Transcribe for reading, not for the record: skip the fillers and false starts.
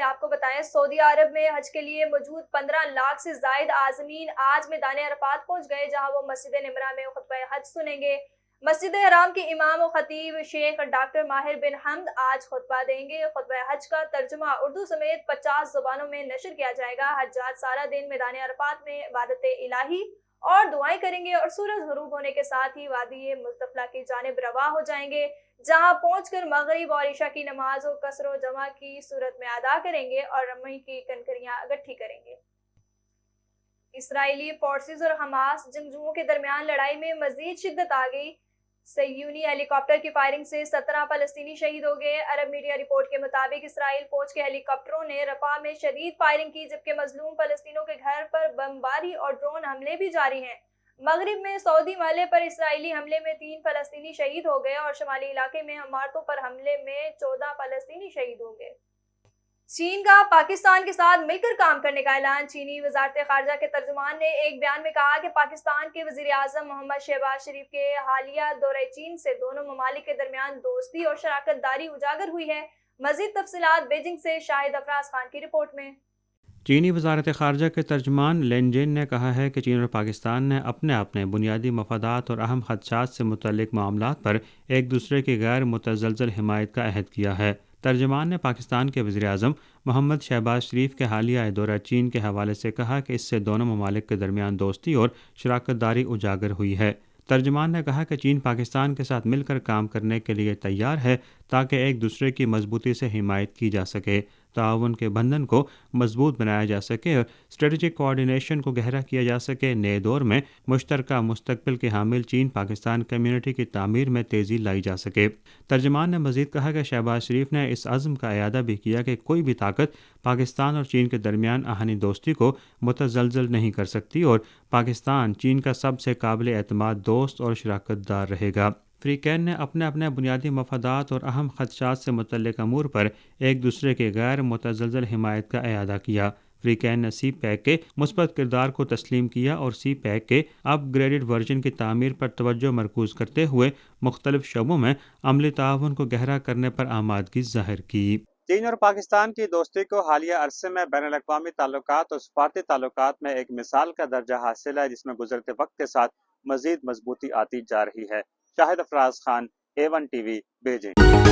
سے آپ کو بتائیں سعودی عرب میں حج کے لیے موجود 15 لاکھ سے زائد عازمین آج میدان عرفات پہنچ گئے، جہاں وہ مسجد نمرہ میں خطبہ حج سنیں گے۔ مسجد حرام کے امام و خطیب شیخ ڈاکٹر ماہر بن حمد آج خطبہ دیں گے۔ خطبہ حج کا ترجمہ اردو سمیت 50 زبانوں میں نشر کیا جائے گا۔ حجاج سارا دن میدان عرفات میں عبادت الہی اور دعائیں کریں گے اور سورج غروب ہونے کے ساتھ ہی وادی مزدلفہ کی جانب رواں ہو جائیں گے، جہاں پہنچ کر مغرب اور عشاء کی نماز و قصر و جمع کی صورت میں ادا کریں گے اور رمی کی کنکریاں اکٹھی کریں گے۔ اسرائیلی فورسز اور حماس جنگجوؤں کے درمیان لڑائی میں مزید شدت آ گئی۔ صہیونی ہیلی کاپٹر کی فائرنگ سے 17 فلسطینی شہید ہو گئے۔ عرب میڈیا رپورٹ کے مطابق اسرائیل فوج کے ہیلی کاپٹروں نے رفح میں شدید فائرنگ کی، جبکہ مظلوم فلسطینیوں کے گھر پر بمباری اور ڈرون حملے بھی جاری ہیں۔ مغرب میں سعودی محلے پر اسرائیلی حملے میں 3 فلسطینی شہید ہو گئے اور شمالی علاقے میں عمارتوں پر حملے میں 14 فلسطینی شہید ہو گئے۔ چین کا پاکستان کے ساتھ مل کر کام کرنے کا اعلان۔ چینی وزارت خارجہ کے ترجمان نے ایک بیان میں کہا کہ پاکستان کے وزیر اعظم محمد شہباز شریف کے حالیہ دورہ چین سے دونوں ممالک کے درمیان دوستی اور شراکت داری اجاگر ہوئی ہے۔ مزید تفصیلات بیجنگ سے شاہد افراز خان کی رپورٹ میں۔ چینی وزارت خارجہ کے ترجمان لین جین نے کہا ہے کہ چین اور پاکستان نے اپنے بنیادی مفادات اور اہم خدشات سے متعلق معاملات پر ایک دوسرے کی غیر متزلزل حمایت کا عہد کیا ہے۔ ترجمان نے پاکستان کے وزیر اعظم محمد شہباز شریف کے حالیہ دورہ چین کے حوالے سے کہا کہ اس سے دونوں ممالک کے درمیان دوستی اور شراکت داری اجاگر ہوئی ہے۔ ترجمان نے کہا کہ چین پاکستان کے ساتھ مل کر کام کرنے کے لیے تیار ہے تاکہ ایک دوسرے کی مضبوطی سے حمایت کی جا سکے، تعاون کے بندھن کو مضبوط بنایا جا سکے اور اسٹریٹجک کوآرڈینیشن کو گہرا کیا جا سکے۔ نئے دور میں مشترکہ مستقبل کے حامل چین پاکستان کمیونٹی کی تعمیر میں تیزی لائی جا سکے۔ ترجمان نے مزید کہا کہ شہباز شریف نے اس عزم کا اعادہ بھی کیا کہ کوئی بھی طاقت پاکستان اور چین کے درمیان آہنی دوستی کو متزلزل نہیں کر سکتی اور پاکستان چین کا سب سے قابل اعتماد دوست اور شراکت دار رہے گا۔ فریقین نے اپنے بنیادی مفادات اور اہم خدشات سے متعلق امور پر ایک دوسرے کے غیر متزلزل حمایت کا اعادہ کیا۔ فریقین نے سی پیک کے مثبت کردار کو تسلیم کیا اور سی پیک کے اپ گریڈڈ ورژن کی تعمیر پر توجہ مرکوز کرتے ہوئے مختلف شعبوں میں عملی تعاون کو گہرا کرنے پر آمادگی ظاہر کی۔ چین اور پاکستان کی دوستی کو حالیہ عرصے میں بین الاقوامی تعلقات اور سفارتی تعلقات میں ایک مثال کا درجہ حاصل ہے، جس میں گزرتے وقت کے ساتھ مزید مضبوطی آتی جا رہی ہے۔ Shahid Afraz Khan, A1 T V, Beijing.